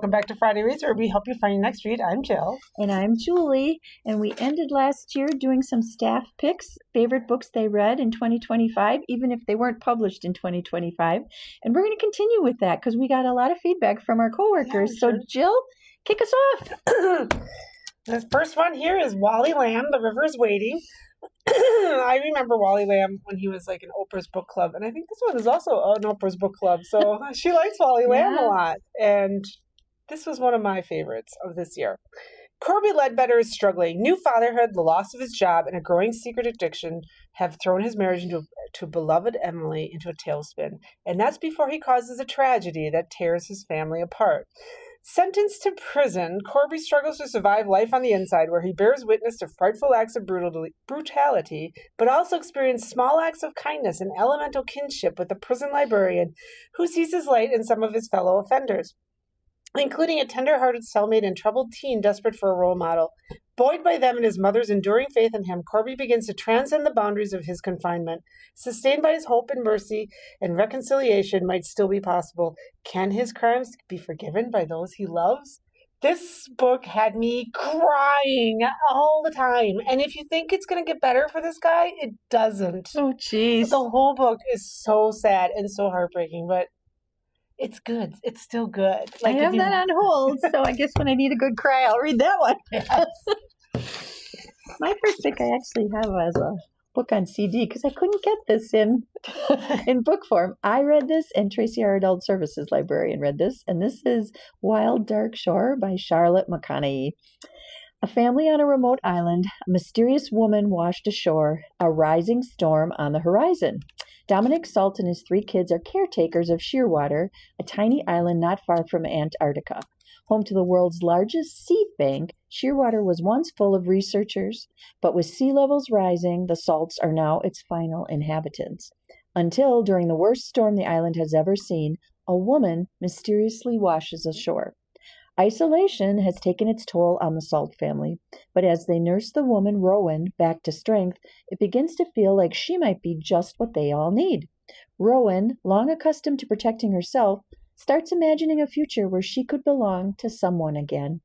Welcome back to Friday Reads, where we help you find your next read. I'm Jill. And I'm Julie. And we ended last year doing some staff picks, favorite books they read in 2025, even if they weren't published in 2025. And we're going to continue with that because we got a lot of feedback from our coworkers. So, Jill, kick us off. This first one here is Wally Lamb, The River is Waiting. I remember Wally Lamb when he was like in Oprah's book club, and I think this one is also an Oprah's book club, so she likes Wally Lamb a lot, and this was one of my favorites of this year. Corby Ledbetter is struggling. New fatherhood, the loss of his job, and a growing secret addiction have thrown his marriage to beloved Emily into a tailspin, and that's before he causes a tragedy that tears his family apart. Sentenced to prison, Corby struggles to survive life on the inside, where he bears witness to frightful acts of brutality, but also experiences small acts of kindness and elemental kinship with the prison librarian, who sees his light in some of his fellow offenders, including a tender-hearted cellmate and troubled teen desperate for a role model. Buoyed by them and his mother's enduring faith in him, Corby begins to transcend the boundaries of his confinement. Sustained by his hope and mercy, and reconciliation might still be possible. Can his crimes be forgiven by those he loves? This book had me crying all the time. And if you think it's going to get better for this guy, it doesn't. Oh, jeez. The whole book is so sad and so heartbreaking, but it's good. It's still good. Like, I have that on hold, so I guess when I need a good cry, I'll read that one. Yes. My first pick I actually have as a book on CD because I couldn't get this in book form. I read this, and Tracy, our adult services librarian, read this, and this is Wild Dark Shore by Charlotte McConaughey. A family on a remote island, a mysterious woman washed ashore, a rising storm on the horizon. Dominic Salt and his 3 kids are caretakers of Shearwater, a tiny island not far from Antarctica. Home to the world's largest seed bank, Shearwater was once full of researchers, but with sea levels rising, the Salts are now its final inhabitants. Until, during the worst storm the island has ever seen, a woman mysteriously washes ashore. Isolation has taken its toll on the Salt family, but as they nurse the woman, Rowan, back to strength, it begins to feel like she might be just what they all need. Rowan, long accustomed to protecting herself, starts imagining a future where she could belong to someone again.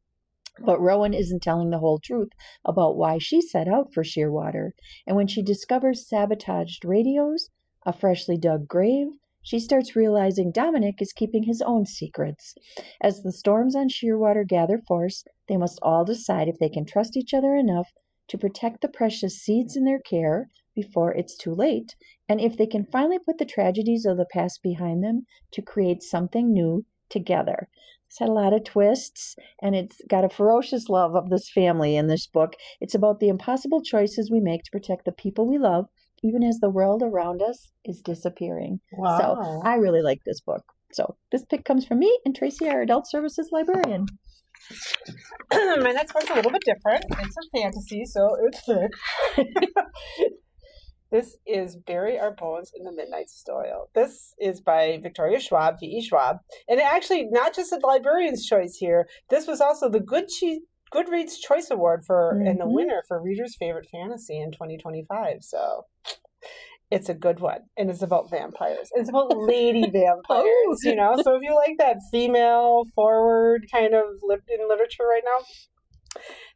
But Rowan isn't telling the whole truth about why she set out for Shearwater, and when she discovers sabotaged radios, a freshly dug grave, she starts realizing Dominic is keeping his own secrets. As the storms on Shearwater gather force, they must all decide if they can trust each other enough to protect the precious seeds in their care before it's too late, and if they can finally put the tragedies of the past behind them to create something new together. It's had a lot of twists, and it's got a ferocious love of this family in this book. It's about the impossible choices we make to protect the people we love, even as the world around us is disappearing. Wow. So I really like this book. So this pick comes from me and Tracy, our adult services librarian. My next one's a little bit different. It's a fantasy, so it's thick. This is Bury Our Bones in the Midnight Soil. This is by Victoria Schwab, V.E. Schwab. And actually, not just a librarian's choice here. This was also the Goodreads Choice Award and the winner for Reader's Favorite Fantasy in 2025. So it's a good one. And it's about vampires. It's about lady vampires, you know. So if you like that female forward kind of in literature right now,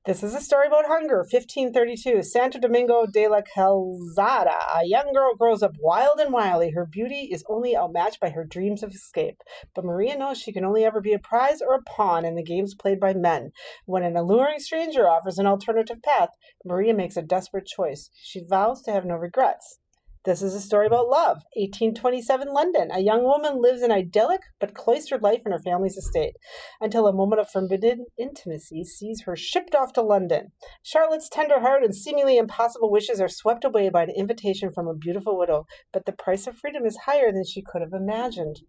this is a story about hunger. 1532, Santo Domingo de la Calzada. A young girl grows up wild and wily. Her beauty is only outmatched by her dreams of escape. But Maria knows she can only ever be a prize or a pawn in the games played by men. When an alluring stranger offers an alternative path, Maria makes a desperate choice. She vows to have no regrets. This is a story about love. 1827 London. A young woman lives an idyllic but cloistered life in her family's estate until a moment of forbidden intimacy sees her shipped off to London. Charlotte's tender heart and seemingly impossible wishes are swept away by an invitation from a beautiful widow, but the price of freedom is higher than she could have imagined.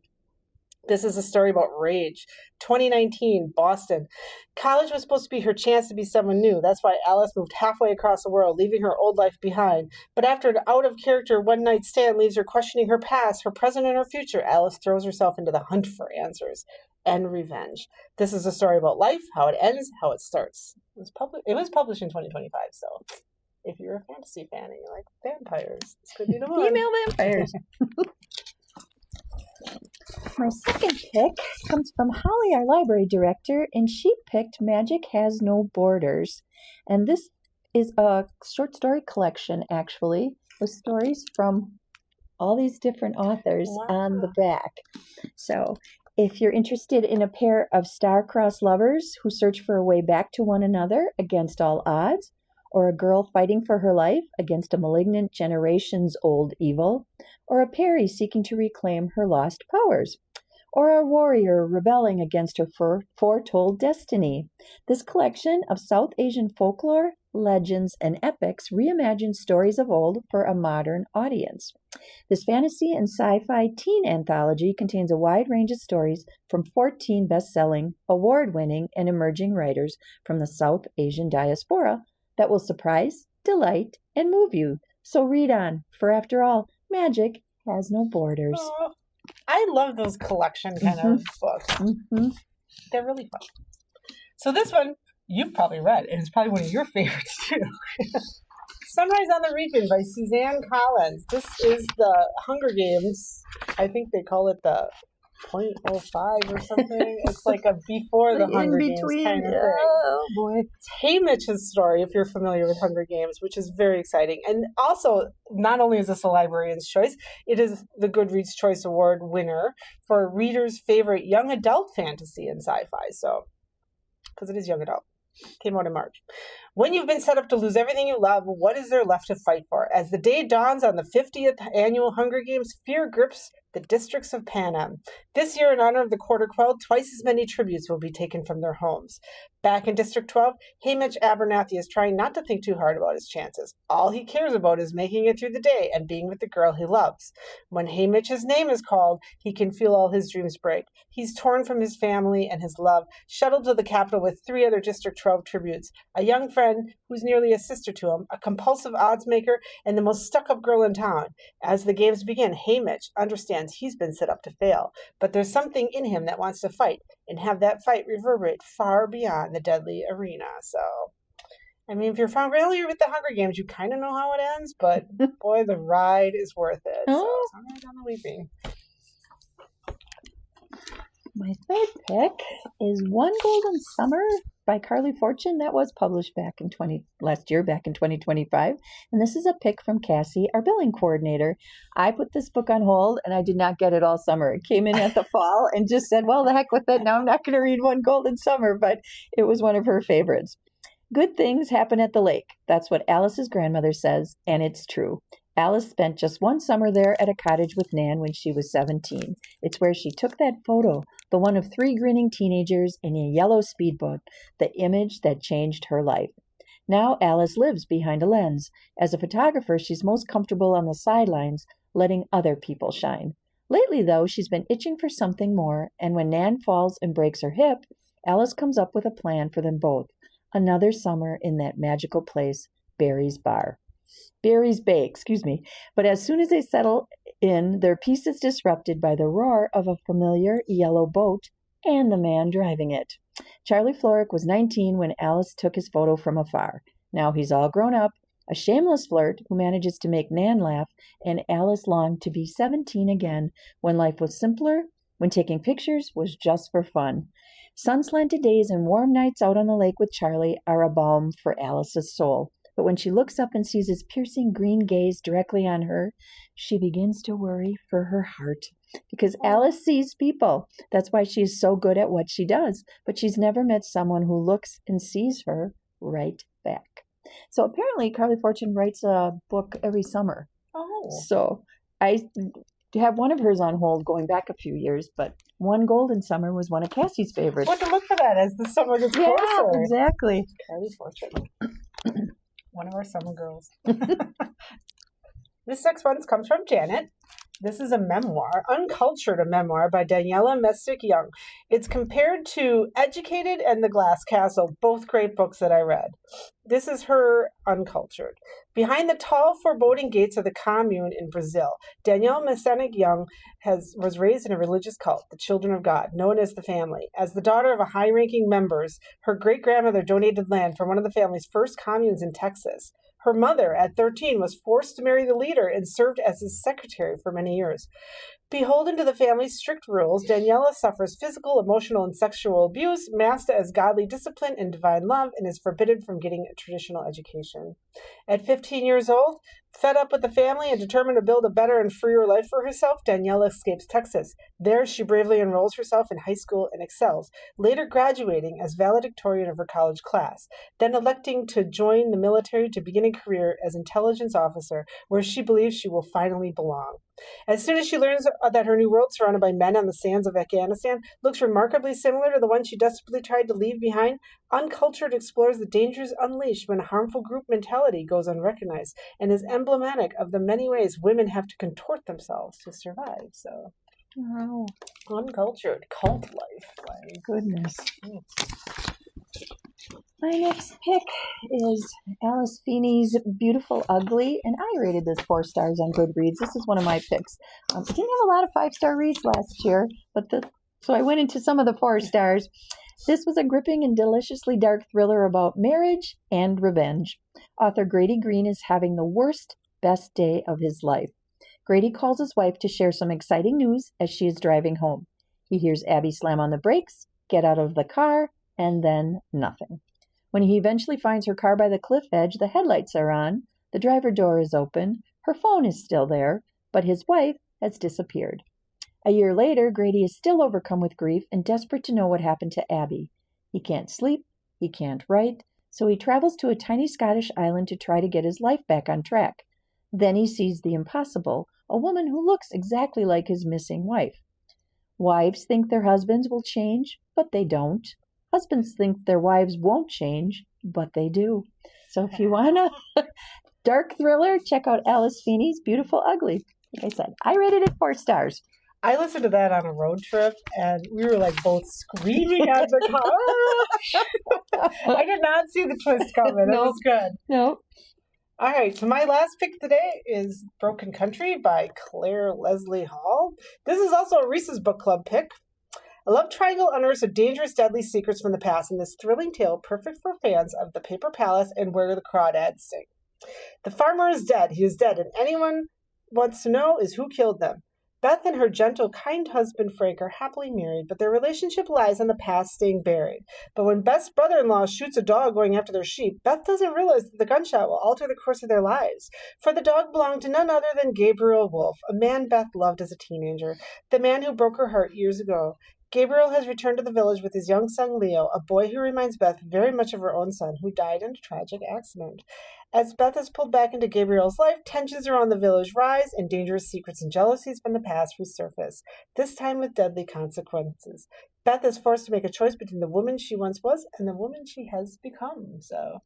This is a story about rage. 2019, Boston. College was supposed to be her chance to be someone new. That's why Alice moved halfway across the world, leaving her old life behind. But after an out-of-character one-night stand leaves her questioning her past, her present, and her future, Alice throws herself into the hunt for answers and revenge. This is a story about life, how it ends, how it starts. It was published in 2025, so if you're a fantasy fan and you like vampires, this could be the one. Female vampires. My second pick comes from Holly, our library director, and she picked Magic Has No Borders. And this is a short story collection, actually, with stories from all these different authors on the back. So if you're interested in a pair of star-crossed lovers who search for a way back to one another against all odds, or a girl fighting for her life against a malignant generations-old evil, or a Peri seeking to reclaim her lost powers, or a warrior rebelling against her foretold destiny, this collection of South Asian folklore, legends, and epics reimagines stories of old for a modern audience. This fantasy and sci-fi teen anthology contains a wide range of stories from 14 best-selling, award-winning, and emerging writers from the South Asian diaspora that will surprise, delight, and move you. So read on, for after all, magic has no borders. Oh, I love those collection kind of books. They're really fun. So this one, you've probably read, and it's probably one of your favorites too. Sunrise on the Reaping by Suzanne Collins. This is the Hunger Games. I think they call it the .05 or something. It's like a before the Hunger Games kind of thing. Oh boy. It's Haymitch's story, if you're familiar with Hunger Games, which is very exciting. And also, not only is this a librarian's choice, it is the Goodreads Choice Award winner for readers' favorite young adult fantasy and sci-fi. So, because it is young adult. Came out in March. When you've been set up to lose everything you love, what is there left to fight for? As the day dawns on the 50th annual Hunger Games, fear grips the districts of Panem. This year, in honor of the Quarter Quell, twice as many tributes will be taken from their homes. Back in District 12, Haymitch Abernathy is trying not to think too hard about his chances. All he cares about is making it through the day and being with the girl he loves. When Haymitch's name is called, he can feel all his dreams break. He's torn from his family and his love, shuttled to the capital with 3 other District 12 tributes, a young friend who's nearly a sister to him, a compulsive oddsmaker, and the most stuck-up girl in town. As the games begin, Haymitch understands he's been set up to fail, but there's something in him that wants to fight, and have that fight reverberate far beyond the deadly arena. So, I mean, if you're familiar with the Hunger Games, you kind of know how it ends, but boy, the ride is worth it. So, Sunrise on the Reaping. My third pick is One Golden Summer by Carly Fortune. That was published last year, back in 2025. And this is a pick from Cassie, our billing coordinator. I put this book on hold and I did not get it all summer. It came in at the fall and just said, well, the heck with it. Now I'm not going to read One Golden Summer, but it was one of her favorites. Good things happen at the lake. That's what Alice's grandmother says, and it's true. Alice spent just one summer there at a cottage with Nan when she was 17. It's where she took that photo, the one of 3 grinning teenagers in a yellow speedboat, the image that changed her life. Now Alice lives behind a lens. As a photographer, she's most comfortable on the sidelines, letting other people shine. Lately, though, she's been itching for something more, and when Nan falls and breaks her hip, Alice comes up with a plan for them both. Another summer in that magical place, Barry's Bay, But as soon as they settle in, their peace is disrupted by the roar of a familiar yellow boat and the man driving it. Charlie Florrick was 19 when Alice took his photo from afar. Now he's all grown up, a shameless flirt who manages to make Nan laugh, and Alice longed to be 17 again, when life was simpler, when taking pictures was just for fun. Sun-slanted days and warm nights out on the lake with Charlie are a balm for Alice's soul. But when she looks up and sees his piercing green gaze directly on her, she begins to worry for her heart. Because Alice sees people. That's why she's so good at what she does. But she's never met someone who looks and sees her right back. So apparently Carly Fortune writes a book every summer. Oh. So I have one of hers on hold going back a few years, but One Golden Summer was one of Cassie's favorites. What to look for that as the summer gets closer. Yeah, exactly. Carly Fortune. One of our summer girls. This next one comes from Janet. This is a memoir, Uncultured, a memoir by Daniela Mestick Young. It's compared to Educated and The Glass Castle, both great books that I read. This is her Uncultured. Behind the tall, foreboding gates of the commune in Brazil, Danielle Messick Young was raised in a religious cult, the Children of God, known as the Family. As the daughter of a high-ranking members, her great-grandmother donated land for one of the family's first communes in Texas. Her mother, at 13, was forced to marry the leader and served as his secretary for many years. Beholden to the family's strict rules, Daniela suffers physical, emotional, and sexual abuse, masked as godly discipline and divine love, and is forbidden from getting a traditional education. At 15 years old, fed up with the family and determined to build a better and freer life for herself, Daniela escapes Texas. There, she bravely enrolls herself in high school and excels, later graduating as valedictorian of her college class, then electing to join the military to begin a career as intelligence officer, where she believes she will finally belong. As soon as she learns that her new world, surrounded by men on the sands of Afghanistan, looks remarkably similar to the one she desperately tried to leave behind, Uncultured explores the dangers unleashed when harmful group mentality goes unrecognized and is emblematic of the many ways women have to contort themselves to survive. So, Wow. Uncultured cult life. My goodness. My next pick is Alice Feeney's Beautiful Ugly, and I rated this 4 stars on Goodreads. This is one of my picks. I didn't have a lot of 5-star reads last year, so I went into some of the 4 stars. This was a gripping and deliciously dark thriller about marriage and revenge. Author Grady Green is having the worst, best day of his life. Grady calls his wife to share some exciting news as she is driving home. He hears Abby slam on the brakes, get out of the car, and then nothing. When he eventually finds her car by the cliff edge, the headlights are on, the driver door is open, her phone is still there, but his wife has disappeared. A year later, Grady is still overcome with grief and desperate to know what happened to Abby. He can't sleep, he can't write, so he travels to a tiny Scottish island to try to get his life back on track. Then he sees the impossible, a woman who looks exactly like his missing wife. Wives think their husbands will change, but they don't. Husbands think their wives won't change, but they do. So if you want a dark thriller, check out Alice Feeney's Beautiful Ugly. Like I said, I rated it 4 stars. I listened to that on a road trip, and we were like both screaming at the car. I did not see the twist coming. It was good. Nope. All right, so my last pick today is Broken Country by Claire Leslie Hall. This is also a Reese's Book Club pick. A love triangle unearths dangerous, deadly secrets from the past in this thrilling tale perfect for fans of The Paper Palace and Where the Crawdads Sing. The farmer is dead. He is dead, and anyone wants to know is who killed them. Beth and her gentle, kind husband Frank are happily married, but their relationship lies on the past staying buried. But when Beth's brother-in-law shoots a dog going after their sheep, Beth doesn't realize that the gunshot will alter the course of their lives. For the dog belonged to none other than Gabriel Wolfe, a man Beth loved as a teenager, the man who broke her heart years ago. Gabriel has returned to the village with his young son Leo, a boy who reminds Beth very much of her own son, who died in a tragic accident. As Beth is pulled back into Gabriel's life, tensions around the village rise, and dangerous secrets and jealousies from the past resurface, this time with deadly consequences. Beth is forced to make a choice between the woman she once was and the woman she has become. So,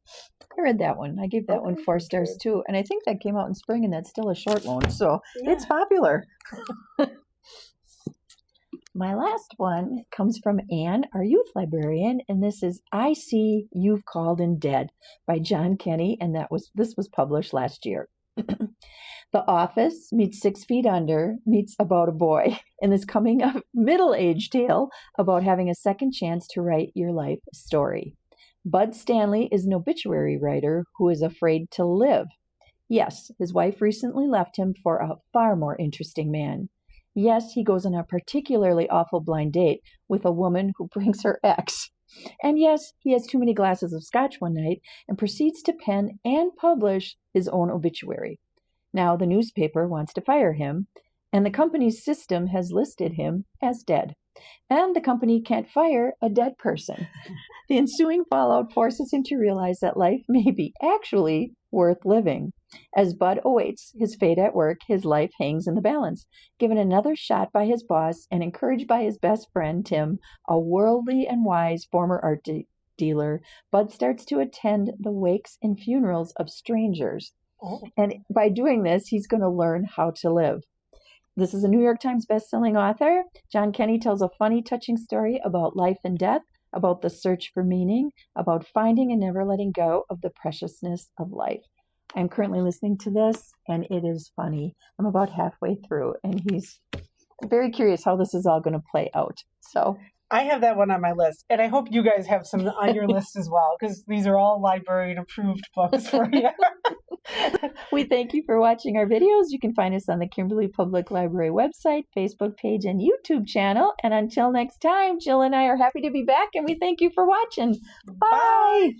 I read that one. I gave that one 4 stars too, and I think that came out in spring, and that's still a short one, so It's popular. My last one comes from Anne, our youth librarian, and this is I See You've Called in Dead by John Kenny, and this was published last year. The Office meets 6 Feet Under meets About a Boy in this coming of middle-age tale about having a second chance to write your life story. Bud Stanley is an obituary writer who is afraid to live. Yes, his wife recently left him for a far more interesting man. Yes, he goes on a particularly awful blind date with a woman who brings her ex. And yes, he has too many glasses of scotch one night and proceeds to pen and publish his own obituary. Now the newspaper wants to fire him, and the company's system has listed him as dead. And the company can't fire a dead person. The ensuing fallout forces him to realize that life may be actually worth living. As Bud awaits his fate at work, his life hangs in the balance. Given another shot by his boss and encouraged by his best friend, Tim, a worldly and wise former art dealer, Bud starts to attend the wakes and funerals of strangers. Oh. And by doing this, he's going to learn how to live. This is a New York Times bestselling author. John Kenny tells a funny, touching story about life and death, about the search for meaning, about finding and never letting go of the preciousness of life. I'm currently listening to this, and it is funny. I'm about halfway through, and he's very curious how this is all going to play out. So I have that one on my list, and I hope you guys have some on your list as well, because these are all librarian approved books for you. We thank you for watching our videos. You can find us on the Kimberly Public Library website, Facebook page, and YouTube channel. And until next time, Jill and I are happy to be back, and we thank you for watching. Bye!